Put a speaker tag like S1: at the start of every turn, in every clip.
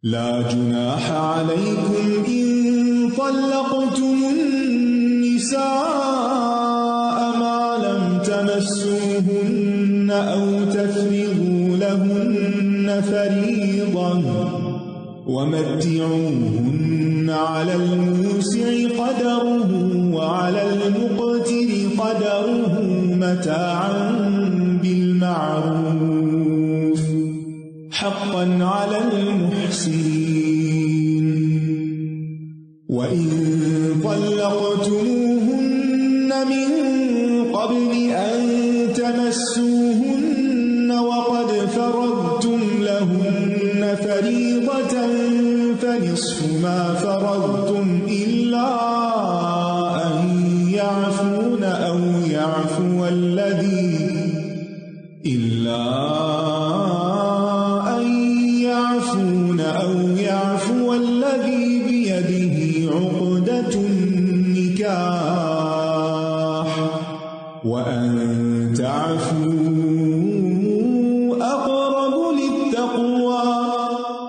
S1: لا جناح عليكم إن طلقتم النساء ما لم تمسوهن أو تفرضوا لهن فريضة ومتعوهن على الموسع قدره وعلى المقتر قدره متاعا بالمعروف حقا على المحسنين وإن طلقتموهن من قبل أن تمسوهن وقد فرضتم لهن فريضة فنصف ما فرضتم إلا أن يعفون أو يعفو الذي بيده عقدة النكاح وأن تعفوا أقرب للتقوى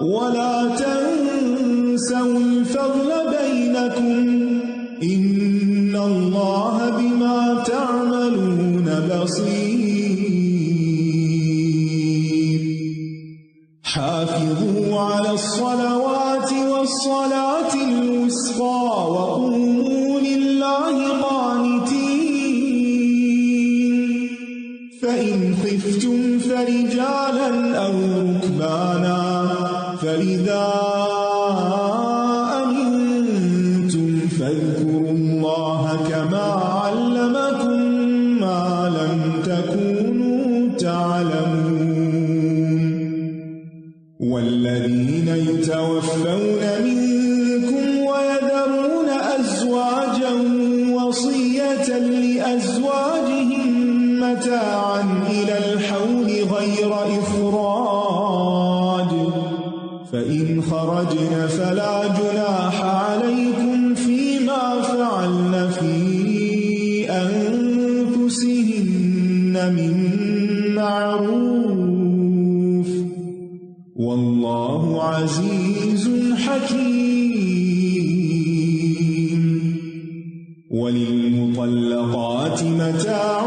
S1: ولا تنسوا الفضل بينكم إن الله بما تعملون بصير حافظوا على الصلوات والصلاة الوسطى وقوموا لله قانتين فإن خفتم فرجالا أو ركبانا فإذا أمنتم فاذكروا الله كما علمكم ما لم تكونوا تعلمون والذين يتوفون منكم ويذرون أزواجا وصية لأزواجهم متاعا إلى الحول غير إخراج فإن خرجن فلا جناح عليكم فيما فعلن في أنفسهن من معروف والله عزيز حكيم وللمطلقات متاع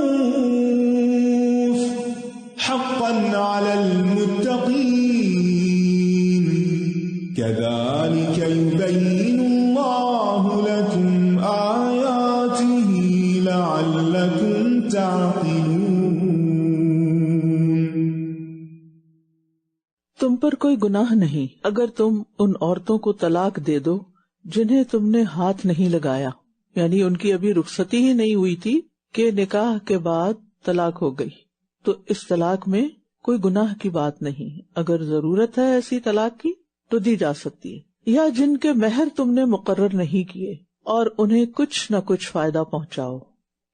S1: بالمعروف حقا على المتقين كذلك يبين الله لكم آياته لعلكم تعقلون.
S2: تم پر کوئی گناہ نہیں اگر تم ان عورتوں کو طلاق دے دو جنہیں تم نے ہاتھ نہیں لگایا، یعنی ان کی ابھی رخصتی ہی نہیں ہوئی تھی کہ نکاح کے بعد طلاق ہو گئی، تو اس طلاق میں کوئی گناہ کی بات نہیں. اگر ضرورت ہے ایسی طلاق کی تو دی جا سکتی ہے. یا جن کے مہر تم نے مقرر نہیں کیے اور انہیں کچھ نہ کچھ فائدہ پہنچاؤ،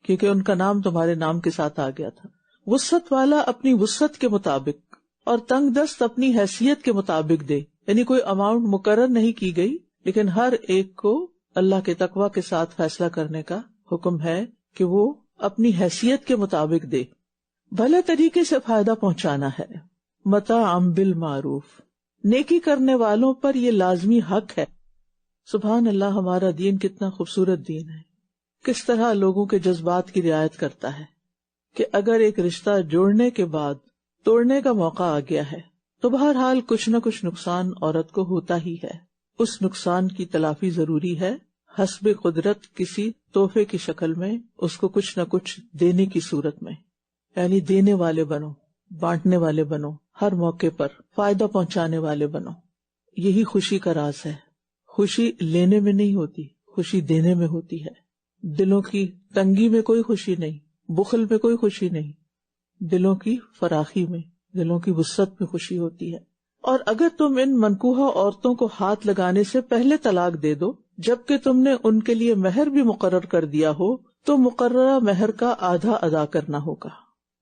S2: کیونکہ ان کا نام تمہارے نام کے ساتھ آ گیا تھا. وسعت والا اپنی وسعت کے مطابق اور تنگ دست اپنی حیثیت کے مطابق دے، یعنی کوئی اماؤنٹ مقرر نہیں کی گئی، لیکن ہر ایک کو اللہ کے تقوی کے ساتھ فیصلہ کرنے کا حکم ہے کہ وہ اپنی حیثیت کے مطابق دے. بھلے طریقے سے فائدہ پہنچانا ہے. متاعا بالمعروف، نیکی کرنے والوں پر یہ لازمی حق ہے. سبحان اللہ، ہمارا دین کتنا خوبصورت دین ہے، کس طرح لوگوں کے جذبات کی رعایت کرتا ہے کہ اگر ایک رشتہ جوڑنے کے بعد توڑنے کا موقع آ گیا ہے تو بہرحال کچھ نہ کچھ نقصان عورت کو ہوتا ہی ہے. اس نقصان کی تلافی ضروری ہے حسب قدرت کسی تحفے کی شکل میں، اس کو کچھ نہ کچھ دینے کی صورت میں. یعنی دینے والے بنو، بانٹنے والے بنو، ہر موقع پر فائدہ پہنچانے والے بنو. یہی خوشی کا راز ہے. خوشی لینے میں نہیں ہوتی، خوشی دینے میں ہوتی ہے. دلوں کی تنگی میں کوئی خوشی نہیں، بخل میں کوئی خوشی نہیں، دلوں کی فراخی میں، دلوں کی وسعت میں خوشی ہوتی ہے. اور اگر تم ان منکوحہ عورتوں کو ہاتھ لگانے سے پہلے طلاق دے دو جبکہ تم نے ان کے لیے مہر بھی مقرر کر دیا ہو تو مقررہ مہر کا آدھا ادا کرنا ہوگا.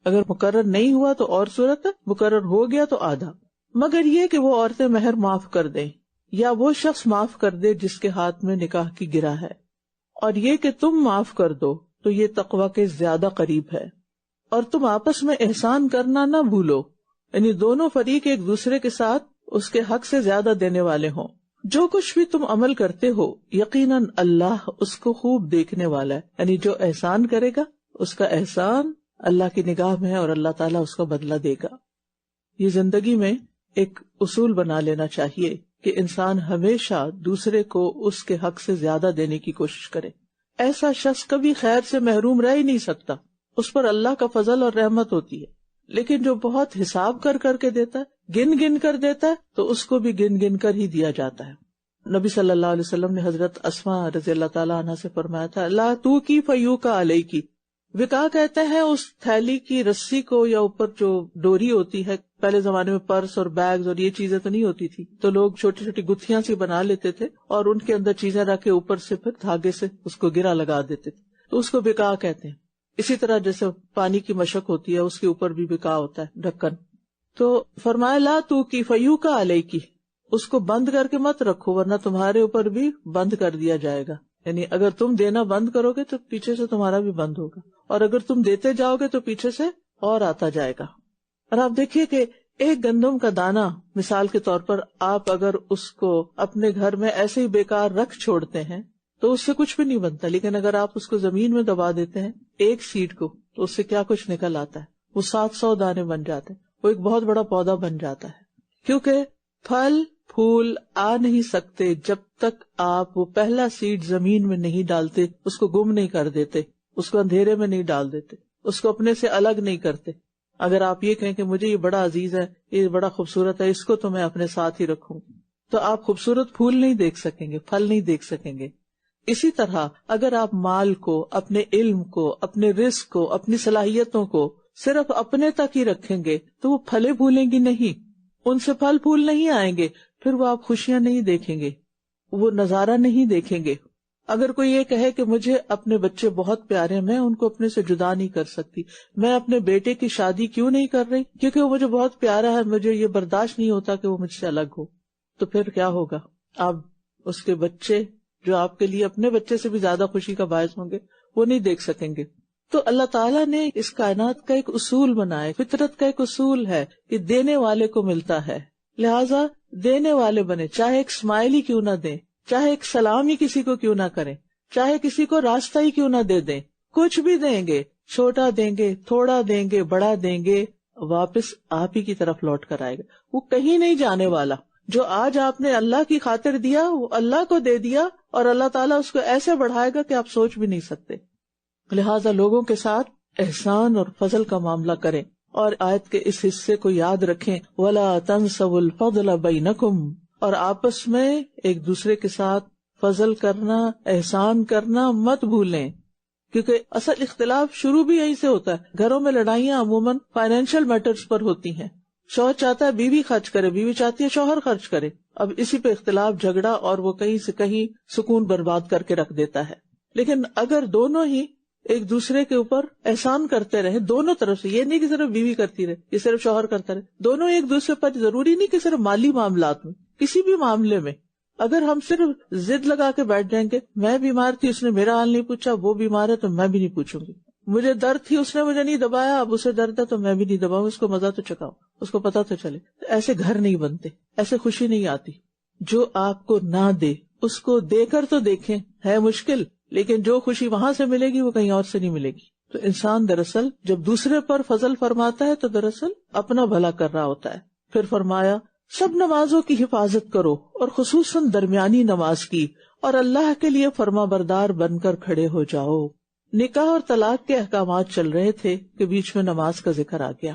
S2: اگر مقرر نہیں ہوا تو اور صورت ہے، مقرر ہو گیا تو آدھا. مگر یہ کہ وہ عورتیں مہر معاف کر دیں یا وہ شخص معاف کر دے جس کے ہاتھ میں نکاح کی گرہ ہے. اور یہ کہ تم معاف کر دو تو یہ تقوی کے زیادہ قریب ہے. اور تم آپس میں احسان کرنا نہ بھولو، یعنی دونوں فریق ایک دوسرے کے ساتھ اس کے حق سے زیادہ دینے والے ہوں. جو کچھ بھی تم عمل کرتے ہو یقیناً اللہ اس کو خوب دیکھنے والا ہے. یعنی جو احسان کرے گا اس کا احسان اللہ کی نگاہ میں ہے اور اللہ تعالیٰ اس کا بدلہ دے گا. یہ زندگی میں ایک اصول بنا لینا چاہیے کہ انسان ہمیشہ دوسرے کو اس کے حق سے زیادہ دینے کی کوشش کرے. ایسا شخص کبھی خیر سے محروم رہ ہی نہیں سکتا، اس پر اللہ کا فضل اور رحمت ہوتی ہے. لیکن جو بہت حساب کر کر کے دیتا ہے، گن گن کر دیتا ہے، تو اس کو بھی گن گن کر ہی دیا جاتا ہے. نبی صلی اللہ علیہ وسلم نے حضرت اسماء رضی اللہ تعالیٰ عنہ سے فرمایا تھا، لا تو کی فیو کا علیہ کی. وکا کہتے ہیں اس تھیلی کی رسی کو یا اوپر جو ڈوری ہوتی ہے. پہلے زمانے میں پرس اور بیگز اور یہ چیزیں تو نہیں ہوتی تھی، تو لوگ چھوٹی چھوٹی گتھیاں سی بنا لیتے تھے اور ان کے اندر چیزیں رکھ کے اوپر سے پھر دھاگے سے اس کو گرا لگا دیتے تھے، تو اس کو وکا کہتے ہیں. اسی طرح جیسے پانی کی مشق ہوتی ہے اس کے اوپر بھی وکا ہوتا ہے، ڈھکن. تو فرمایا لا تو کی فیو کا علیہ کی، اس کو بند کر کے مت رکھو ورنہ تمہارے اوپر بھی بند کر دیا جائے گا. یعنی اگر تم دینا بند کرو گے تو پیچھے سے تمہارا بھی بند ہوگا، اور اگر تم دیتے جاؤ گے تو پیچھے سے اور آتا جائے گا. اور آپ دیکھیے کہ ایک گندم کا دانہ مثال کے طور پر آپ اگر اس کو اپنے گھر میں ایسے ہی بیکار رکھ چھوڑتے ہیں تو اس سے کچھ بھی نہیں بنتا، لیکن اگر آپ اس کو زمین میں دبا دیتے ہیں ایک سیڈ کو تو اس سے کیا کچھ نکل آتا ہے، وہ 700 دانے بن جاتے ہیں، وہ ایک بہت بڑا پودا بن جاتا ہے. کیونکہ پھل پھول آ نہیں سکتے جب تک آپ وہ پہلا سیڈ زمین میں نہیں ڈالتے، اس کو گم نہیں کر دیتے، اس کو اندھیرے میں نہیں ڈال دیتے، اس کو اپنے سے الگ نہیں کرتے. اگر آپ یہ کہیں کہ مجھے یہ بڑا عزیز ہے، یہ بڑا خوبصورت ہے، اس کو تو میں اپنے ساتھ ہی رکھوں، تو آپ خوبصورت پھول نہیں دیکھ سکیں گے، پھل نہیں دیکھ سکیں گے. اسی طرح اگر آپ مال کو، اپنے علم کو، اپنے رزق کو، اپنی صلاحیتوں کو صرف اپنے تک ہی رکھیں گے تو وہ پھلے پھولیں گی نہیں، ان سے پھل پھول نہیں آئیں گے، پھر وہ آپ خوشیاں نہیں دیکھیں گے، وہ نظارہ نہیں دیکھیں گے. اگر کوئی یہ کہے کہ مجھے اپنے بچے بہت پیارے ہیں، میں ان کو اپنے سے جدا نہیں کر سکتی، میں اپنے بیٹے کی شادی کیوں نہیں کر رہی، کیونکہ وہ مجھے بہت پیارا ہے، مجھے یہ برداشت نہیں ہوتا کہ وہ مجھ سے الگ ہو، تو پھر کیا ہوگا؟ آپ اس کے بچے جو آپ کے لیے اپنے بچے سے بھی زیادہ خوشی کا باعث ہوں گے وہ نہیں دیکھ سکیں گے. تو اللہ تعالیٰ نے اس کائنات کا ایک اصول بنایا، فطرت کا ایک اصول ہے کہ دینے والے کو ملتا ہے، لہٰذا دینے والے بنے، چاہے ایک اسمائل ہی کیوں نہ دیں، چاہے ایک سلام ہی کسی کو کیوں نہ کریں، چاہے کسی کو راستہ ہی کیوں نہ دے دیں، کچھ بھی دیں گے، چھوٹا دیں گے، تھوڑا دیں گے، بڑا دیں گے، واپس آپ ہی کی طرف لوٹ کر آئے گا، وہ کہیں نہیں جانے والا. جو آج آپ نے اللہ کی خاطر دیا وہ اللہ کو دے دیا، اور اللہ تعالیٰ اس کو ایسے بڑھائے گا کہ آپ سوچ بھی نہیں سکتے. لہٰذا لوگوں کے ساتھ احسان اور فضل کا معاملہ کریں، اور آیت کے اس حصے کو یاد رکھیں، وَلَا تَنْسَوُا الْفَضْلَ بَيْنَكُمْ، اور آپس میں ایک دوسرے کے ساتھ فضل کرنا، احسان کرنا مت بھولیں، کیونکہ اصل اختلاف شروع بھی یہیں سے ہوتا ہے. گھروں میں لڑائیاں عموماً فائنینشیل میٹرز پر ہوتی ہیں، شوہر چاہتا ہے بیوی خرچ کرے، بیوی چاہتی ہے شوہر خرچ کرے، اب اسی پہ اختلاف، جھگڑا، اور وہ کہیں سے کہیں سکون برباد کر کے رکھ دیتا ہے. لیکن اگر دونوں ہی ایک دوسرے کے اوپر احسان کرتے رہے دونوں طرف سے، یہ نہیں کہ صرف بیوی کرتی رہے، یہ صرف شوہر کرتا رہے، دونوں ایک دوسرے پر، ضروری نہیں کہ صرف مالی معاملات میں، کسی بھی معاملے میں اگر ہم صرف ضد لگا کے بیٹھ جائیں گے، میں بیمار تھی اس نے میرا حال نہیں پوچھا، وہ بیمار ہے تو میں بھی نہیں پوچھوں گی، مجھے درد تھی اس نے مجھے نہیں دبایا، اب اسے درد ہے تو میں بھی نہیں دباؤں، اس کو مزہ تو چکاؤ، اس کو پتا تو چلے. ایسے گھر نہیں بنتے، ایسے خوشی نہیں آتی. جو آپ کو نہ دے اس کو دے کر تو دیکھیں، ہے مشکل، لیکن جو خوشی وہاں سے ملے گی وہ کہیں اور سے نہیں ملے گی. تو انسان دراصل جب دوسرے پر فضل فرماتا ہے تو دراصل اپنا بھلا کر رہا ہوتا ہے. پھر فرمایا سب نمازوں کی حفاظت کرو اور خصوصاً درمیانی نماز کی، اور اللہ کے لیے فرما بردار بن کر کھڑے ہو جاؤ. نکاح اور طلاق کے احکامات چل رہے تھے کہ بیچ میں نماز کا ذکر آ گیا.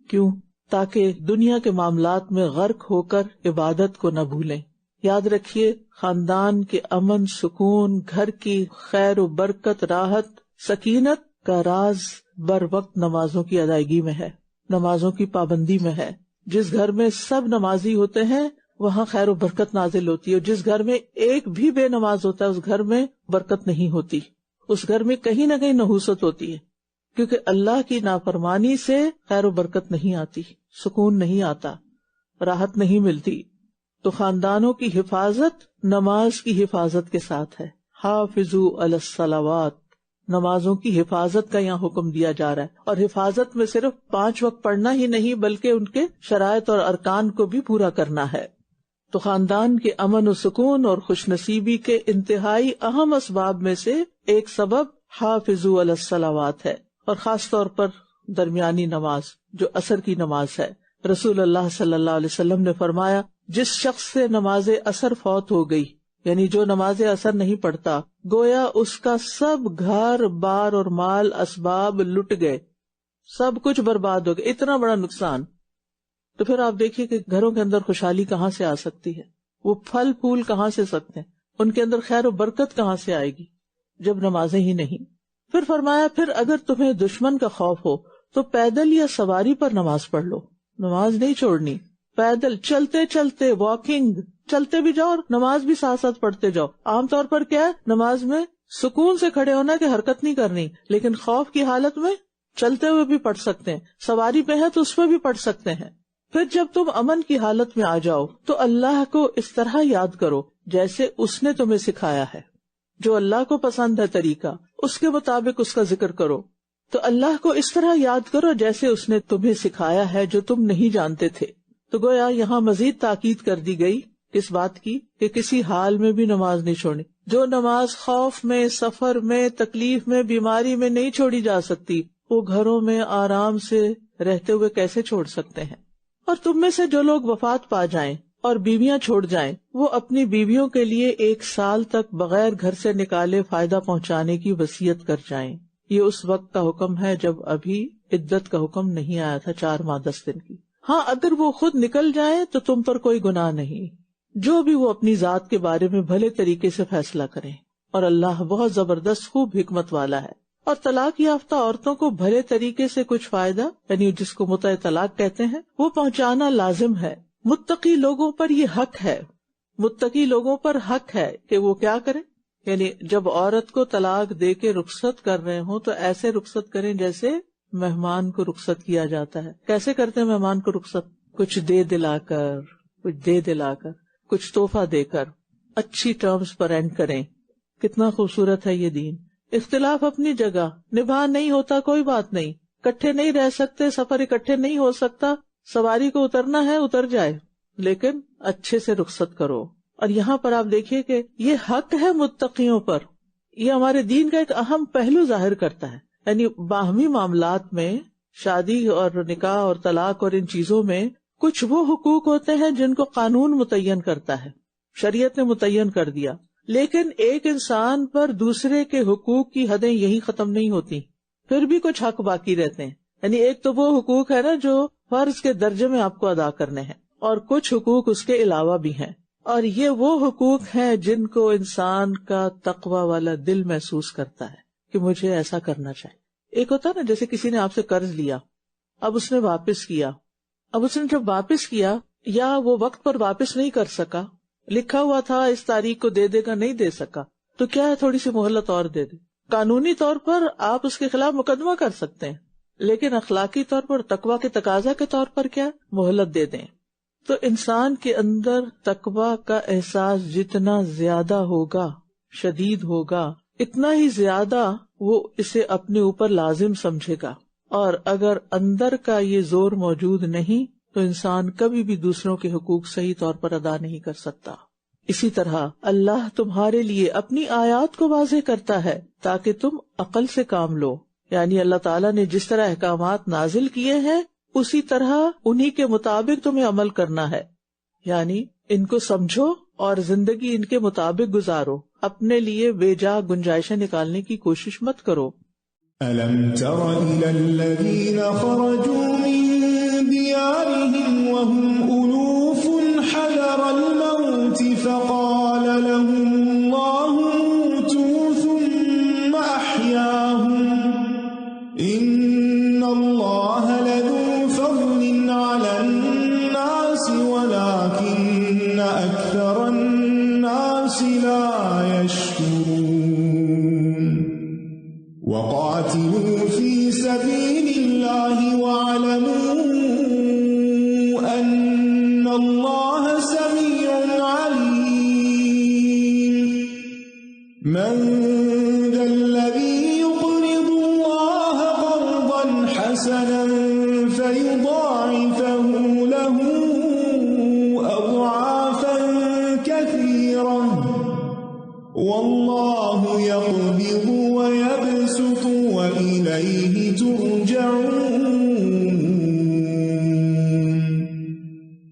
S2: کیوں؟ تاکہ دنیا کے معاملات میں غرق ہو کر عبادت کو نہ بھولیں. یاد رکھیے، خاندان کے امن، سکون، گھر کی خیر و برکت، راحت، سکینت کا راز بر وقت نمازوں کی ادائیگی میں ہے، نمازوں کی پابندی میں ہے. جس گھر میں سب نمازی ہوتے ہیں وہاں خیر و برکت نازل ہوتی ہے، جس گھر میں ایک بھی بے نماز ہوتا ہے اس گھر میں برکت نہیں ہوتی، اس گھر میں کہیں نہ کہیں نحوست ہوتی ہے، کیونکہ اللہ کی نافرمانی سے خیر و برکت نہیں آتی، سکون نہیں آتا، راحت نہیں ملتی. تو خاندانوں کی حفاظت نماز کی حفاظت کے ساتھ ہے. حافظوا علی الصلوات، نمازوں کی حفاظت کا یہاں حکم دیا جا رہا ہے، اور حفاظت میں صرف 5 وقت پڑھنا ہی نہیں بلکہ ان کے شرائط اور ارکان کو بھی پورا کرنا ہے۔ تو خاندان کے امن و سکون اور خوش نصیبی کے انتہائی اہم اسباب میں سے ایک سبب حافظوا علی الصلوات ہے، اور خاص طور پر درمیانی نماز جو عصر کی نماز ہے۔ رسول اللہ صلی اللہ علیہ وسلم نے فرمایا، جس شخص سے نماز عصر فوت ہو گئی، یعنی جو نماز عصر نہیں پڑھتا، گویا اس کا سب گھر بار اور مال اسباب لٹ گئے، سب کچھ برباد ہو گیا، اتنا بڑا نقصان۔ تو پھر آپ دیکھیے کہ گھروں کے اندر خوشحالی کہاں سے آ سکتی ہے، وہ پھل پھول کہاں سے سکتے ہیں، ان کے اندر خیر و برکت کہاں سے آئے گی جب نمازیں ہی نہیں۔ پھر فرمایا، پھر اگر تمہیں دشمن کا خوف ہو تو پیدل یا سواری پر نماز پڑھ لو، نماز نہیں چھوڑنی، پیدل چلتے چلتے واکنگ، چلتے بھی جاؤ اور نماز بھی ساتھ ساتھ پڑھتے جاؤ۔ عام طور پر کیا ہے، نماز میں سکون سے کھڑے ہونا کہ حرکت نہیں کرنی، لیکن خوف کی حالت میں چلتے ہوئے بھی پڑھ سکتے ہیں، سواری پہ ہے تو اس پہ بھی پڑھ سکتے ہیں۔ پھر جب تم امن کی حالت میں آ جاؤ تو اللہ کو اس طرح یاد کرو جیسے اس نے تمہیں سکھایا ہے، جو اللہ کو پسند ہے طریقہ، اس کے مطابق اس کا ذکر کرو۔ تو اللہ کو اس طرح یاد کرو جیسے اس نے تمہیں سکھایا ہے جو تم نہیں جانتے تھے۔ تو گویا یہاں مزید تاکید کر دی گئی اس بات کی کہ کسی حال میں بھی نماز نہیں چھوڑنی۔ جو نماز خوف میں، سفر میں، تکلیف میں، بیماری میں نہیں چھوڑی جا سکتی، وہ گھروں میں آرام سے رہتے ہوئے کیسے چھوڑ سکتے ہیں؟ اور تم میں سے جو لوگ وفات پا جائیں اور بیویاں چھوڑ جائیں، وہ اپنی بیویوں کے لیے 1 سال تک بغیر گھر سے نکالے فائدہ پہنچانے کی وصیت کر جائیں۔ یہ اس وقت کا حکم ہے جب ابھی عدت کا حکم نہیں آیا تھا 4 ماہ 10 دن کی۔ ہاں، اگر وہ خود نکل جائیں تو تم پر کوئی گناہ نہیں، جو بھی وہ اپنی ذات کے بارے میں بھلے طریقے سے فیصلہ کریں، اور اللہ بہت زبردست خوب حکمت والا ہے۔ اور طلاق یافتہ عورتوں کو بھلے طریقے سے کچھ فائدہ، یعنی جس کو متع طلاق کہتے ہیں، وہ پہنچانا لازم ہے۔ متقی لوگوں پر یہ حق ہے، متقی لوگوں پر حق ہے کہ وہ کیا کریں، یعنی جب عورت کو طلاق دے کے رخصت کر رہے ہوں تو ایسے رخصت کریں جیسے مہمان کو رخصت کیا جاتا ہے۔ کیسے کرتے ہیں مہمان کو رخصت؟ کچھ دے دلا کر، کچھ تحفہ دے کر، اچھی ٹرمز پر اینڈ کریں۔ کتنا خوبصورت ہے یہ دین۔ اختلاف اپنی جگہ، نبھا نہیں ہوتا کوئی بات نہیں، اکٹھے نہیں رہ سکتے، سفر اکٹھے نہیں ہو سکتا، سواری کو اترنا ہے اتر جائے، لیکن اچھے سے رخصت کرو۔ اور یہاں پر آپ دیکھیے کہ یہ حق ہے متقیوں پر، یہ ہمارے دین کا ایک اہم پہلو ظاہر کرتا ہے۔ یعنی باہمی معاملات میں، شادی اور نکاح اور طلاق اور ان چیزوں میں کچھ وہ حقوق ہوتے ہیں جن کو قانون متعین کرتا ہے، شریعت نے متعین کر دیا، لیکن ایک انسان پر دوسرے کے حقوق کی حدیں یہی ختم نہیں ہوتی، پھر بھی کچھ حق باقی رہتے ہیں۔ یعنی ایک تو وہ حقوق ہے نا جو فرض کے درجے میں آپ کو ادا کرنے ہیں، اور کچھ حقوق اس کے علاوہ بھی ہیں، اور یہ وہ حقوق ہیں جن کو انسان کا تقوی والا دل محسوس کرتا ہے کہ مجھے ایسا کرنا چاہیے۔ ایک ہوتا نا جیسے کسی نے آپ سے قرض لیا، اب اس نے واپس کیا، اب اس نے جب واپس کیا یا وہ وقت پر واپس نہیں کر سکا، لکھا ہوا تھا اس تاریخ کو دے دے گا، نہیں دے سکا، تو کیا ہے تھوڑی سی مہلت اور دے دے۔ قانونی طور پر آپ اس کے خلاف مقدمہ کر سکتے ہیں، لیکن اخلاقی طور پر، تقویٰ کے تقاضا کے طور پر کیا مہلت دے دیں۔ تو انسان کے اندر تقویٰ کا احساس جتنا زیادہ ہوگا، شدید ہوگا، اتنا ہی زیادہ وہ اسے اپنے اوپر لازم سمجھے گا، اور اگر اندر کا یہ زور موجود نہیں تو انسان کبھی بھی دوسروں کے حقوق صحیح طور پر ادا نہیں کر سکتا۔ اسی طرح اللہ تمہارے لیے اپنی آیات کو واضح کرتا ہے تاکہ تم عقل سے کام لو، یعنی اللہ تعالیٰ نے جس طرح احکامات نازل کیے ہیں اسی طرح انہی کے مطابق تمہیں عمل کرنا ہے، یعنی ان کو سمجھو اور زندگی ان کے مطابق گزارو، اپنے لیے بے جا گنجائشیں نکالنے کی کوشش مت کرو۔
S1: أَلَمْ تَرَ إِلَى الَّذِينَ خَرَجُوا مِن دِيَارِهِمْ وَهُمْ أُلُوفٌ حَذَرَ الْمَوْتِ فَقَالَ لَهُمُ اللَّهُ مُوتُوا ثُمَّ أَحْيَاهُمْ إِنَّ اللَّهَ لَذُو فَضْلٍ عَلَى النَّاسِ وَلَكِنَّ أَكْثَرَ النَّاسِ لَا يَشْكُرُونَ وَقَاتِلُوا فِي سَبِيلِ اللَّهِ وَاعْلَمُوا أَنَّ اللَّهَ سَمِيعٌ عَلِيمٌ مَنْ ذَا الَّذِي يضاعفه له أضعافا كثيرة والله يقبض ويبسط وإليه ترجعون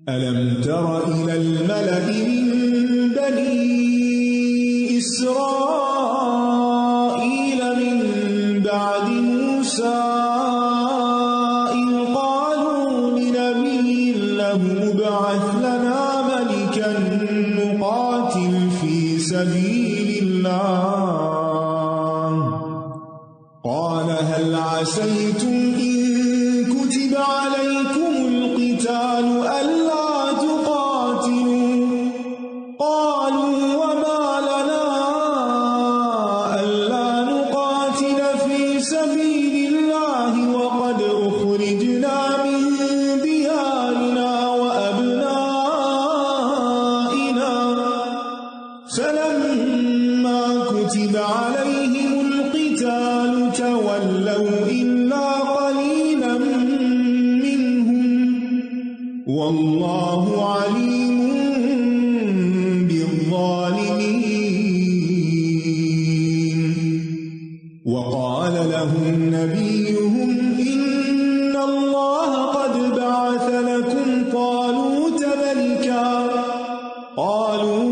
S1: ألم تر إلى الملأ من بني إسرائيل من بعد موسى إذ قالوا لنبي له ابعث لنا ملكا نقاتل في سبيل الله قال هل عسيتم إن كتب عليكم القتال ألا تقاتلوا قالوا وما لنا ألا نقاتل في سبيل الله وقد أخرجنا من ديارنا وأبنائنا فلما كتب عليهم القتال تولوا إلا قليلا منهم والله عليم بالظالمين وقال لهم نبيهم إن الله قد بعث لكم طالوت ملكا قالوا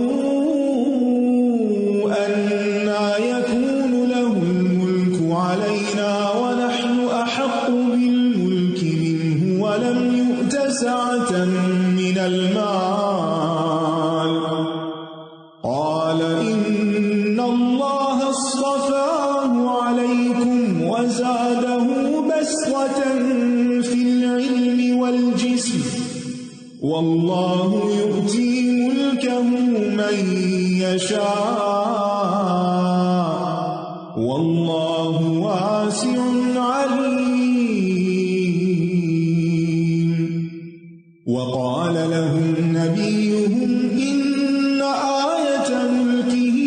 S1: أنى يكون له الملك علينا ونحن أحق بالملك منه ولم يؤت سعة من المال قال إن الله اصطفاه عليكم وزاده بسطة في العلم والجسم والله يؤتي ملكه من يشاء والله واسع عليم وقال لهم نبيهم إن آية ملكه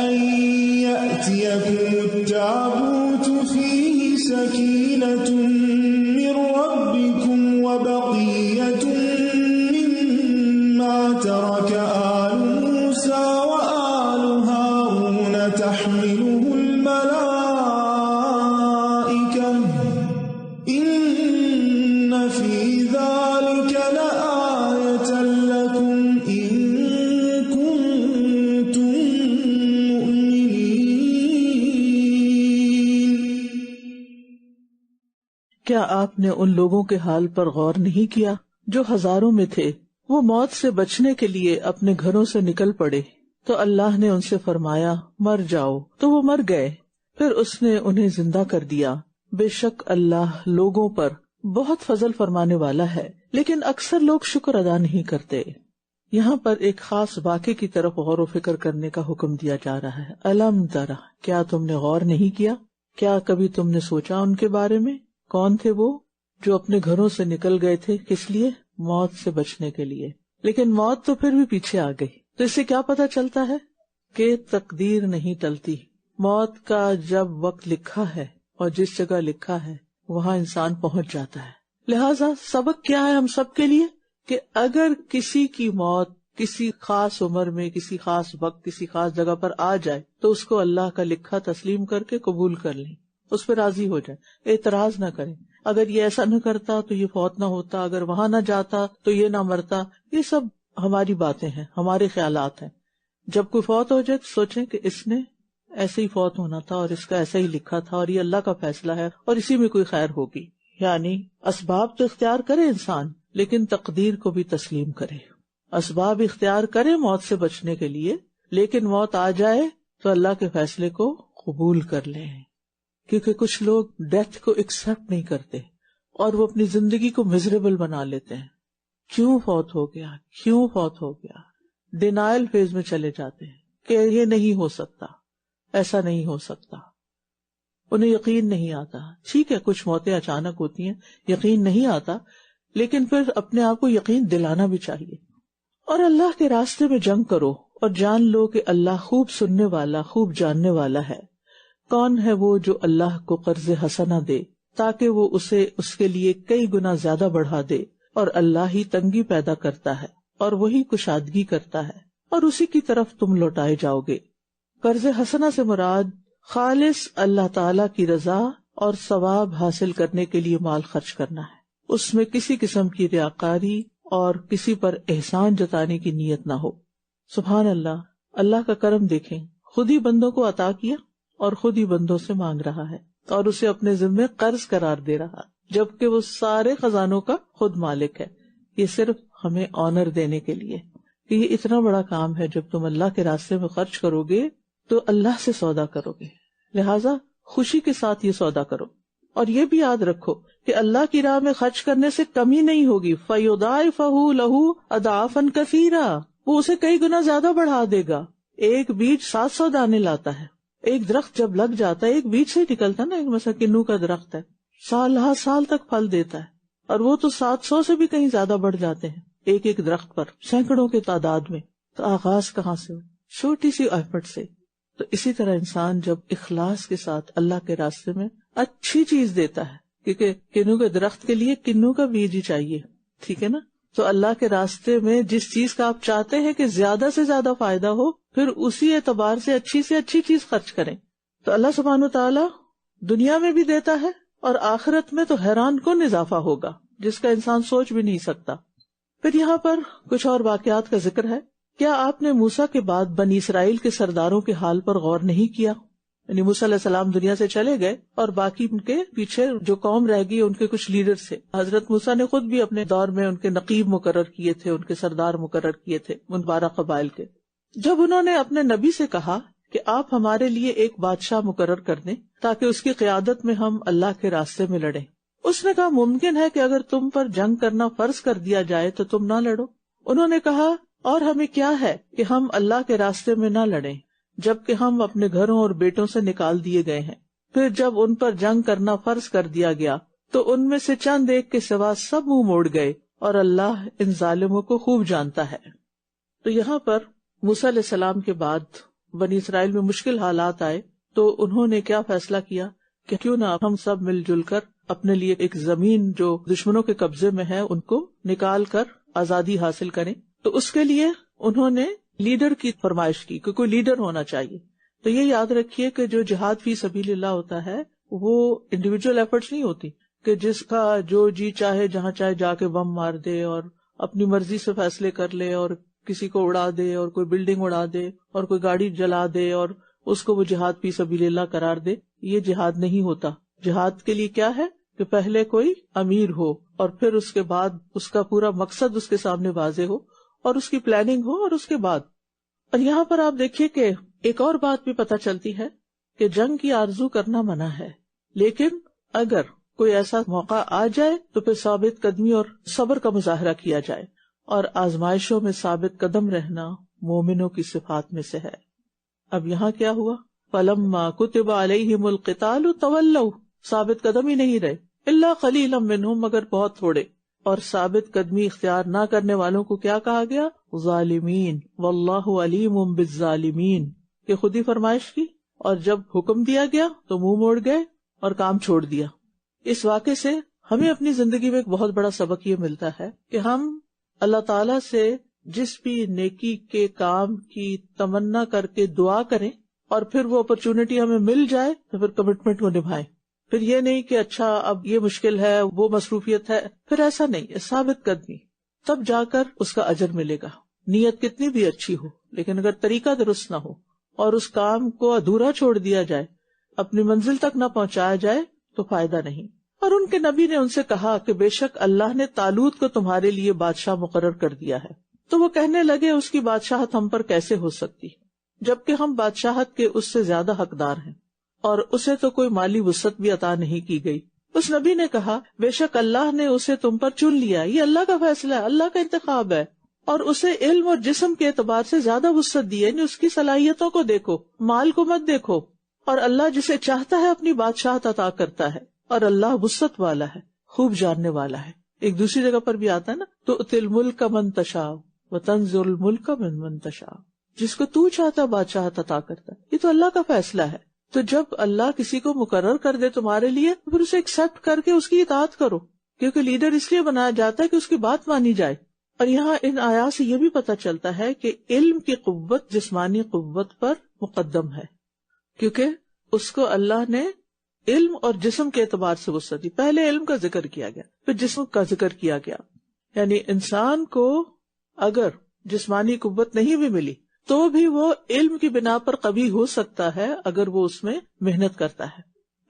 S1: أن يأتيكم التابوت فيه سكينة من ربكم وبقية مما ترك آل موسى وآل هارون تحمله الملائكة إن في ذلك لآية لكم إن كنتم مؤمنين
S2: کیا آپ نے ان لوگوں کے حال پر غور نہیں کیا جو ہزاروں میں تھے؟ وہ موت سے بچنے کے لیے اپنے گھروں سے نکل پڑے تو اللہ نے ان سے فرمایا مر جاؤ، تو وہ مر گئے۔ پھر اس نے انہیں زندہ کر دیا۔ بے شک اللہ لوگوں پر بہت فضل فرمانے والا ہے، لیکن اکثر لوگ شکر ادا نہیں کرتے۔ یہاں پر ایک خاص واقعے کی طرف غور و فکر کرنے کا حکم دیا جا رہا ہے۔ الم ترى، کیا تم نے غور نہیں کیا؟ کیا کبھی تم نے سوچا ان کے بارے میں؟ کون تھے وہ جو اپنے گھروں سے نکل گئے تھے؟ کس لیے؟ موت سے بچنے کے لیے۔ لیکن موت تو پھر بھی پیچھے آ گئی۔ تو اس سے کیا پتہ چلتا ہے کہ تقدیر نہیں ٹلتی۔ موت کا جب وقت لکھا ہے اور جس جگہ لکھا ہے وہاں انسان پہنچ جاتا ہے۔ لہٰذا سبق کیا ہے ہم سب کے لیے کہ اگر کسی کی موت کسی خاص عمر میں، کسی خاص وقت، کسی خاص جگہ پر آ جائے تو اس کو اللہ کا لکھا تسلیم کر کے قبول کر لیں، اس پہ راضی ہو جائے، اعتراض نہ کریں۔ اگر یہ ایسا نہ کرتا تو یہ فوت نہ ہوتا، اگر وہاں نہ جاتا تو یہ نہ مرتا۔ یہ سب ہماری باتیں ہیں، ہمارے خیالات ہیں۔ جب کوئی فوت ہو جائے تو سوچیں کہ اس نے ایسے ہی فوت ہونا تھا اور اس کا ایسا ہی لکھا تھا اور یہ اللہ کا فیصلہ ہے اور اسی میں کوئی خیر ہوگی۔ یعنی اسباب تو اختیار کرے انسان، لیکن تقدیر کو بھی تسلیم کرے۔ اسباب اختیار کرے موت سے بچنے کے لیے، لیکن موت آ جائے تو اللہ کے فیصلے کو قبول کر لیں، کیونکہ کچھ لوگ ڈیتھ کو ایکسپٹ نہیں کرتے اور وہ اپنی زندگی کو میزریبل بنا لیتے ہیں۔ کیوں فوت ہو گیا، کیوں فوت ہو گیا، ڈینائل فیز میں چلے جاتے ہیں کہ یہ نہیں ہو سکتا، ایسا نہیں ہو سکتا، انہیں یقین نہیں آتا۔ ٹھیک ہے، کچھ موتیں اچانک ہوتی ہیں، یقین نہیں آتا، لیکن پھر اپنے آپ کو یقین دلانا بھی چاہیے۔ اور اللہ کے راستے میں جنگ کرو اور جان لو کہ اللہ خوب سننے والا، خوب جاننے والا ہے۔ کون ہے وہ جو اللہ کو قرض حسنہ دے تاکہ وہ اسے اس کے لیے کئی گنا زیادہ بڑھا دے، اور اللہ ہی تنگی پیدا کرتا ہے اور وہی کشادگی کرتا ہے، اور اسی کی طرف تم لوٹائے جاؤ گے۔ قرض حسنہ سے مراد خالص اللہ تعالی کی رضا اور ثواب حاصل کرنے کے لیے مال خرچ کرنا ہے، اس میں کسی قسم کی ریاکاری اور کسی پر احسان جتانے کی نیت نہ ہو۔ سبحان اللہ، اللہ کا کرم دیکھیں، خود ہی بندوں کو عطا کیا اور خود ہی بندوں سے مانگ رہا ہے اور اسے اپنے ذمے قرض قرار دے رہا، جبکہ وہ سارے خزانوں کا خود مالک ہے۔ یہ صرف ہمیں آنر دینے کے لیے کہ یہ اتنا بڑا کام ہے، جب تم اللہ کے راستے میں خرچ کرو گے تو اللہ سے سودا کرو گے، لہٰذا خوشی کے ساتھ یہ سودا کرو، اور یہ بھی یاد رکھو کہ اللہ کی راہ میں خرچ کرنے سے کمی نہیں ہوگی۔ فَيُضَاعِفَهُ لَهُ أَضْعَافًا كَثِيرًا، وہ اسے کئی گنا زیادہ بڑھا دے گا۔ ایک بیج 700 دانے لاتا ہے۔ ایک درخت جب لگ جاتا ہے، ایک بیج سے نکلتا ہے نا، مثلا کنو کا درخت ہے، سال ہر سال تک پھل دیتا ہے، اور وہ تو 700 سے بھی کہیں زیادہ بڑھ جاتے ہیں ایک ایک درخت پر، سینکڑوں کے تعداد میں۔ تو آغاز کہاں سے ہو؟ چھوٹی سی ایفرٹ سے۔ تو اسی طرح انسان جب اخلاص کے ساتھ اللہ کے راستے میں اچھی چیز دیتا ہے، کیونکہ کنو کے درخت کے لیے کنو کا بیج ہی چاہیے، ٹھیک ہے نا؟ تو اللہ کے راستے میں جس چیز کا آپ چاہتے ہیں کہ زیادہ سے زیادہ فائدہ ہو، پھر اسی اعتبار سے اچھی چیز خرچ کریں، تو اللہ سبحانہ وتعالی دنیا میں بھی دیتا ہے اور آخرت میں تو حیران کن اضافہ ہوگا جس کا انسان سوچ بھی نہیں سکتا۔ پھر یہاں پر کچھ اور واقعات کا ذکر ہے۔ کیا آپ نے موسیٰ کے بعد بنی اسرائیل کے سرداروں کے حال پر غور نہیں کیا؟ یعنی موسیٰ علیہ السلام دنیا سے چلے گئے اور باقی ان کے پیچھے جو قوم رہ گئی ان کے کچھ لیڈر تھے۔ حضرت موسیٰ نے خود بھی اپنے دور میں ان کے نقیب مقرر کیے تھے، ان کے سردار مقرر کیے تھے ان 12 قبائل کے۔ جب انہوں نے اپنے نبی سے کہا کہ آپ ہمارے لیے ایک بادشاہ مقرر کر دیں تاکہ اس کی قیادت میں ہم اللہ کے راستے میں لڑیں، اس نے کہا ممکن ہے کہ اگر تم پر جنگ کرنا فرض کر دیا جائے تو تم نہ لڑو۔ انہوں نے کہا اور ہمیں کیا ہے کہ ہم اللہ کے راستے میں نہ لڑیں جبکہ ہم اپنے گھروں اور بیٹوں سے نکال دیے گئے ہیں۔ پھر جب ان پر جنگ کرنا فرض کر دیا گیا تو ان میں سے چند ایک کے سوا سب منہ موڑ گئے، اور اللہ ان ظالموں کو خوب جانتا ہے۔ تو یہاں پر موسیٰ علیہ السلام کے بعد بنی اسرائیل میں مشکل حالات آئے تو انہوں نے کیا فیصلہ کیا کہ کیوں نہ ہم سب مل جل کر اپنے لیے ایک زمین جو دشمنوں کے قبضے میں ہے ان کو نکال کر آزادی حاصل کریں۔ تو اس کے لیے انہوں نے لیڈر کی فرمائش کی کہ کوئی لیڈر ہونا چاہیے۔ تو یہ یاد رکھیے کہ جو جہاد فی سبیل اللہ ہوتا ہے وہ انڈیویجول ایفرٹس نہیں ہوتی کہ جس کا جو جی چاہے جہاں چاہے جا کے بم مار دے اور اپنی مرضی سے فیصلے کر لے اور کسی کو اڑا دے اور کوئی بلڈنگ اڑا دے اور کوئی گاڑی جلا دے اور اس کو وہ جہاد فی سبیل اللہ قرار دے۔ یہ جہاد نہیں ہوتا۔ جہاد کے لیے کیا ہے کہ پہلے کوئی امیر ہو اور پھر اس کے بعد اس کا پورا مقصد اس کے سامنے واضح ہو اور اس کی پلاننگ ہو، اور اس کے بعد۔ اور یہاں پر آپ دیکھیے کہ ایک اور بات بھی پتہ چلتی ہے کہ جنگ کی آرزو کرنا منع ہے، لیکن اگر کوئی ایسا موقع آ جائے تو پھر ثابت قدمی اور صبر کا مظاہرہ کیا جائے، اور آزمائشوں میں ثابت قدم رہنا مومنوں کی صفات میں سے ہے۔ اب یہاں کیا ہوا؟ فَلَمَّا كُتِبَ عَلَيْهِمُ الْقِتَالُ تَوَلَّوْا، ثابت قدم ہی نہیں رہے، إِلَّا قَلِيلًا مِّنْهُمْ، مگر بہت تھوڑے۔ اور ثابت قدمی اختیار نہ کرنے والوں کو کیا کہا گیا؟ ظالمین، واللہ علیم بالظالمین، کہ خود ہی فرمائش کی اور جب حکم دیا گیا تو منہ موڑ گئے اور کام چھوڑ دیا۔ اس واقعے سے ہمیں اپنی زندگی میں ایک بہت بڑا سبق یہ ملتا ہے کہ ہم اللہ تعالیٰ سے جس بھی نیکی کے کام کی تمنا کر کے دعا کریں اور پھر وہ اپرچونٹی ہمیں مل جائے تو پھر کمٹمنٹ کو نبھائیں۔ پھر یہ نہیں کہ اچھا اب یہ مشکل ہے، وہ مصروفیت ہے، پھر ایسا نہیں، ثابت قدمی، تب جا کر اس کا اجر ملے گا۔ نیت کتنی بھی اچھی ہو لیکن اگر طریقہ درست نہ ہو اور اس کام کو ادھورا چھوڑ دیا جائے، اپنی منزل تک نہ پہنچایا جائے تو فائدہ نہیں۔ اور ان کے نبی نے ان سے کہا کہ بے شک اللہ نے طالوت کو تمہارے لیے بادشاہ مقرر کر دیا ہے۔ تو وہ کہنے لگے اس کی بادشاہت ہم پر کیسے ہو سکتی جبکہ ہم بادشاہت کے اس سے زیادہ حقدار ہیں اور اسے تو کوئی مالی وسعت بھی عطا نہیں کی گئی۔ اس نبی نے کہا بے شک اللہ نے اسے تم پر چن لیا، یہ اللہ کا فیصلہ ہے، اللہ کا انتخاب ہے، اور اسے علم اور جسم کے اعتبار سے زیادہ وسعت دی ہے، یعنی اس کی صلاحیتوں کو دیکھو، مال کو مت دیکھو۔ اور اللہ جسے چاہتا ہے اپنی بادشاہت عطا کرتا ہے، اور اللہ وسعت والا ہے، خوب جاننے والا ہے۔ ایک دوسری جگہ پر بھی آتا ہے نا، تؤتی الملک من تشاء وتنزع الملک ممن تشاء، جس کو تو چاہتا بادشاہت عطا کرتا ہے۔ یہ تو اللہ کا فیصلہ ہے۔ تو جب اللہ کسی کو مقرر کر دے تمہارے لیے پھر اسے ایکسپٹ کر کے اس کی اطاعت کرو، کیونکہ لیڈر اس لیے بنایا جاتا ہے کہ اس کی بات مانی جائے. اور یہاں ان آیات سے یہ بھی پتہ چلتا ہے کہ علم کی قوت جسمانی قوت پر مقدم ہے، کیونکہ اس کو اللہ نے علم اور جسم کے اعتبار سے وسعت دی. پہلے علم کا ذکر کیا گیا، پھر جسم کا ذکر کیا گیا. یعنی انسان کو اگر جسمانی قوت نہیں بھی ملی تو بھی وہ علم کی بنا پر قوی ہو سکتا ہے اگر وہ اس میں محنت کرتا ہے.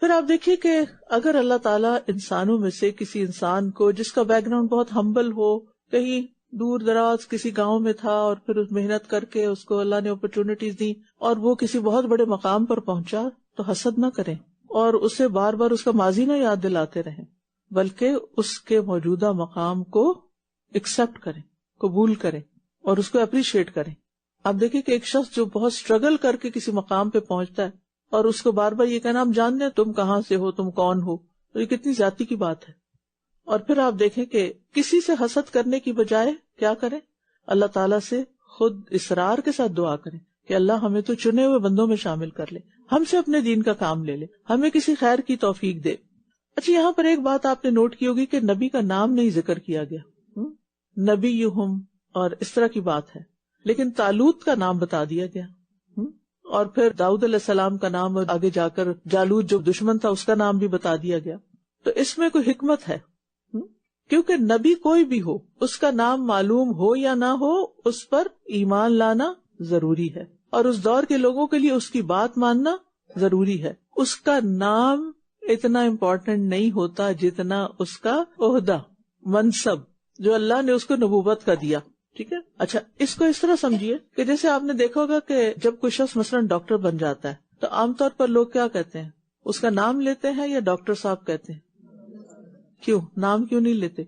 S2: پھر آپ دیکھیے کہ اگر اللہ تعالیٰ انسانوں میں سے کسی انسان کو جس کا بیک گراؤنڈ بہت ہمبل ہو، کہیں دور دراز کسی گاؤں میں تھا اور پھر محنت کر کے اس کو اللہ نے اپرچونٹیز دی اور وہ کسی بہت بڑے مقام پر پہنچا، تو حسد نہ کریں اور اسے بار بار اس کا ماضی نہ یاد دلاتے رہیں، بلکہ اس کے موجودہ مقام کو ایکسپٹ کریں، قبول کریں اور اس کو اپریشیٹ کریں. آپ دیکھیں کہ ایک شخص جو بہت اسٹرگل کر کے کسی مقام پہ پہنچتا ہے اور اس کو بار بار یہ کہنا ہم جانتے ہیں تم کہاں سے ہو، تم کون ہو، تو یہ کتنی زیادتی کی بات ہے. اور پھر آپ دیکھیں کہ کسی سے حسد کرنے کی بجائے کیا کریں، اللہ تعالیٰ سے خود اصرار کے ساتھ دعا کریں کہ اللہ ہمیں تو چنے ہوئے بندوں میں شامل کر لے، ہم سے اپنے دین کا کام لے لے، ہمیں کسی خیر کی توفیق دے. اچھا، یہاں پر ایک بات آپ نے نوٹ کی ہوگی کہ نبی کا نام نہیں ذکر کیا گیا، نبیہم اور اس طرح کی بات ہے، لیکن طالوت کا نام بتا دیا گیا، اور پھر داؤد علیہ السلام کا نام، اور آگے جا کر جالوت جو دشمن تھا اس کا نام بھی بتا دیا گیا. تو اس میں کوئی حکمت ہے، کیونکہ نبی کوئی بھی ہو، اس کا نام معلوم ہو یا نہ ہو، اس پر ایمان لانا ضروری ہے، اور اس دور کے لوگوں کے لیے اس کی بات ماننا ضروری ہے. اس کا نام اتنا امپورٹنٹ نہیں ہوتا جتنا اس کا عہدہ، منصب جو اللہ نے اس کو نبوت کا دیا. ٹھیک ہے. اچھا، اس کو اس طرح سمجھیے کہ جیسے آپ نے دیکھا ہوگا کہ جب کوئی شخص مثلاً ڈاکٹر بن جاتا ہے تو عام طور پر لوگ کیا کہتے ہیں، اس کا نام لیتے ہیں یا ڈاکٹر صاحب کہتے ہیں؟ کیوں نام کیوں نہیں لیتے؟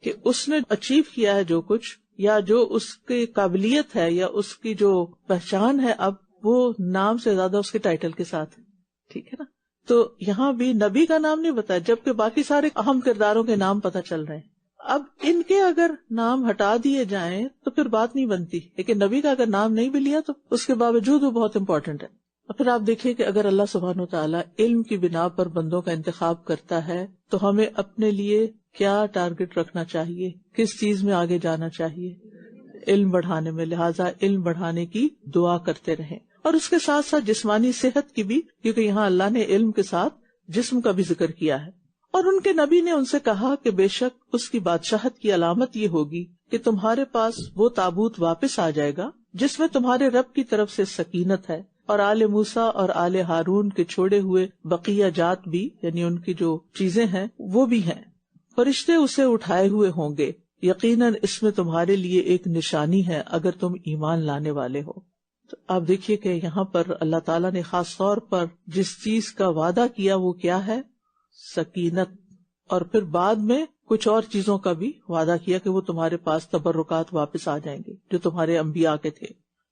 S2: کہ اس نے اچیو کیا ہے جو کچھ، یا جو اس کی قابلیت ہے یا اس کی جو پہچان ہے، اب وہ نام سے زیادہ اس کے ٹائٹل کے ساتھ ہے. ٹھیک ہے نا. تو یہاں بھی نبی کا نام نہیں بتایا، جبکہ باقی سارے اہم کرداروں کے نام پتہ چل رہے ہیں. اب ان کے اگر نام ہٹا دیے جائیں تو پھر بات نہیں بنتی، لیکن نبی کا اگر نام نہیں بھی لیا تو اس کے باوجود وہ بہت امپورٹنٹ ہے. اور پھر آپ دیکھیں کہ اگر اللہ سبحانہ وتعالیٰ علم کی بنا پر بندوں کا انتخاب کرتا ہے تو ہمیں اپنے لیے کیا ٹارگٹ رکھنا چاہیے، کس چیز میں آگے جانا چاہیے، علم بڑھانے میں. لہٰذا علم بڑھانے کی دعا کرتے رہیں، اور اس کے ساتھ ساتھ جسمانی صحت کی بھی، کیونکہ یہاں اللہ نے علم کے ساتھ جسم کا بھی ذکر کیا ہے. اور ان کے نبی نے ان سے کہا کہ بے شک اس کی بادشاہت کی علامت یہ ہوگی کہ تمہارے پاس وہ تابوت واپس آ جائے گا جس میں تمہارے رب کی طرف سے سکینت ہے، اور آل موسیٰ اور آل ہارون کے چھوڑے ہوئے بقیہ جات بھی، یعنی ان کی جو چیزیں ہیں وہ بھی ہیں. فرشتے اسے اٹھائے ہوئے ہوں گے، یقیناً اس میں تمہارے لیے ایک نشانی ہے اگر تم ایمان لانے والے ہو. تو آپ دیکھیے کہ یہاں پر اللہ تعالیٰ نے خاص طور پر جس چیز کا وعدہ کیا وہ کیا ہے، سکینت. اور پھر بعد میں کچھ اور چیزوں کا بھی وعدہ کیا کہ وہ تمہارے پاس تبرکات واپس آ جائیں گے جو تمہارے انبیاء کے تھے.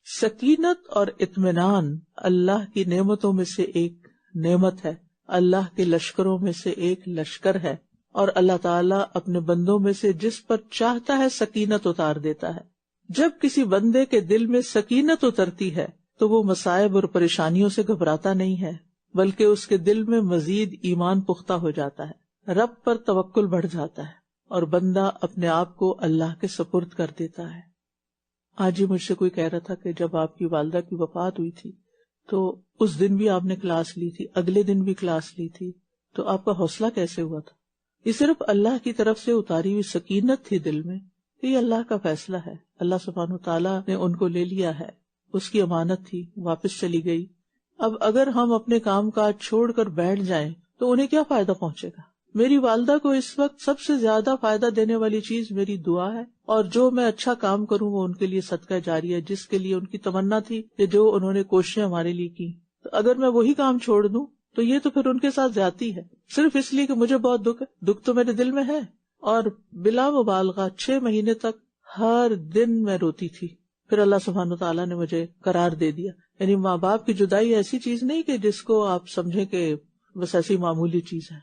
S2: سکینت اور اطمینان اللہ کی نعمتوں میں سے ایک نعمت ہے، اللہ کے لشکروں میں سے ایک لشکر ہے، اور اللہ تعالیٰ اپنے بندوں میں سے جس پر چاہتا ہے سکینت اتار دیتا ہے. جب کسی بندے کے دل میں سکینت اترتی ہے تو وہ مصائب اور پریشانیوں سے گھبراتا نہیں ہے، بلکہ اس کے دل میں مزید ایمان پختہ ہو جاتا ہے، رب پر توکل بڑھ جاتا ہے، اور بندہ اپنے آپ کو اللہ کے سپرد کر دیتا ہے. آج ہی مجھ سے کوئی کہہ رہا تھا کہ جب آپ کی والدہ کی وفات ہوئی تھی تو اس دن بھی آپ نے کلاس لی تھی، اگلے دن بھی کلاس لی تھی، تو آپ کا حوصلہ کیسے ہوا تھا؟ یہ صرف اللہ کی طرف سے اتاری ہوئی سکینت تھی دل میں، یہ اللہ کا فیصلہ ہے. اللہ سبحانہ وتعالیٰ نے ان کو لے لیا ہے، اس کی امانت تھی، واپس چلی گئی. اب اگر ہم اپنے کام کاج چھوڑ کر بیٹھ جائیں تو انہیں کیا فائدہ پہنچے گا؟ میری والدہ کو اس وقت سب سے زیادہ فائدہ دینے والی چیز میری دعا ہے، اور جو میں اچھا کام کروں وہ ان کے لیے صدقہ جاری ہے، جس کے لیے ان کی تمنا تھی کہ جو انہوں نے کوششیں ہمارے لیے کی. تو اگر میں وہی کام چھوڑ دوں تو یہ تو پھر ان کے ساتھ زیادتی ہے، صرف اس لیے کہ مجھے بہت دکھ ہے. دکھ تو میرے دل میں ہے، اور بلا مبالغہ 6 مہینے تک ہر دن میں روتی تھی. پھر اللہ سبحانہ تعالیٰ نے مجھے قرار دے دیا. یعنی ماں باپ کی جدائی ایسی چیز نہیں کہ جس کو آپ سمجھیں کہ بس ایسی معمولی چیز ہے،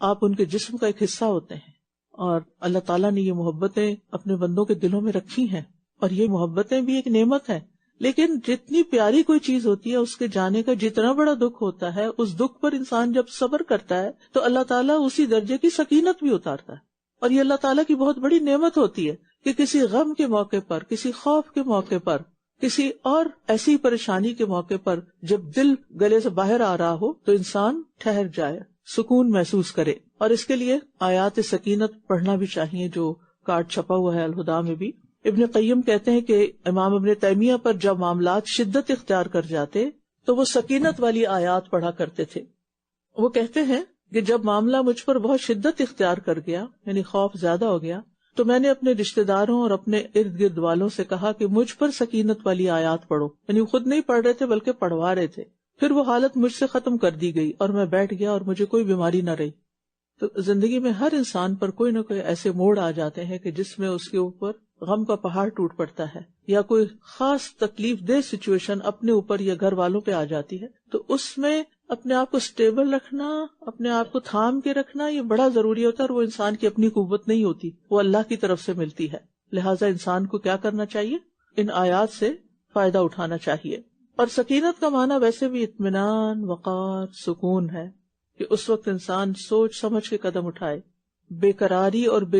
S2: آپ ان کے جسم کا ایک حصہ ہوتے ہیں، اور اللہ تعالیٰ نے یہ محبتیں اپنے بندوں کے دلوں میں رکھی ہیں، اور یہ محبتیں بھی ایک نعمت ہے لیکن جتنی پیاری کوئی چیز ہوتی ہے اس کے جانے کا جتنا بڑا دکھ ہوتا ہے، اس دکھ پر انسان جب صبر کرتا ہے تو اللہ تعالیٰ اسی درجے کی سکینت بھی اتارتا ہے. اور یہ اللہ تعالیٰ کی بہت بڑی نعمت ہوتی ہے کہ کسی غم کے موقع پر، کسی خوف کے موقع پر، کسی اور ایسی پریشانی کے موقع پر جب دل گلے سے باہر آ رہا ہو تو انسان ٹھہر جائے، سکون محسوس کرے. اور اس کے لیے آیات سکینت پڑھنا بھی چاہیے، جو کارڈ چھپا ہوا ہے الہدا میں بھی. ابن قیم کہتے ہیں کہ امام ابن تیمیہ پر جب معاملات شدت اختیار کر جاتے تو وہ سکینت والی آیات پڑھا کرتے تھے. وہ کہتے ہیں کہ جب معاملہ مجھ پر بہت شدت اختیار کر گیا، یعنی خوف زیادہ ہو گیا، تو میں نے اپنے رشتہ داروں اور اپنے ارد گرد والوں سے کہا کہ مجھ پر سکینت والی آیات پڑھو. یعنی خود نہیں پڑھ رہے تھے بلکہ پڑھوا رہے تھے. پھر وہ حالت مجھ سے ختم کر دی گئی اور میں بیٹھ گیا اور مجھے کوئی بیماری نہ رہی. تو زندگی میں ہر انسان پر کوئی نہ کوئی ایسے موڑ آ جاتے ہیں کہ جس میں اس کے اوپر غم کا پہاڑ ٹوٹ پڑتا ہے، یا کوئی خاص تکلیف دہ سچویشن اپنے اوپر یا گھر والوں پہ آ جاتی ہے. تو اس میں اپنے آپ کو سٹیبل رکھنا، اپنے آپ کو تھام کے رکھنا، یہ بڑا ضروری ہوتا ہے. اور وہ انسان کی اپنی قوت نہیں ہوتی، وہ اللہ کی طرف سے ملتی ہے. لہٰذا انسان کو کیا کرنا چاہیے؟ ان آیات سے فائدہ اٹھانا چاہیے. اور سکینت کا معنی ویسے بھی اطمینان، وقار، سکون ہے، کہ اس وقت انسان سوچ سمجھ کے قدم اٹھائے. بے قراری اور بے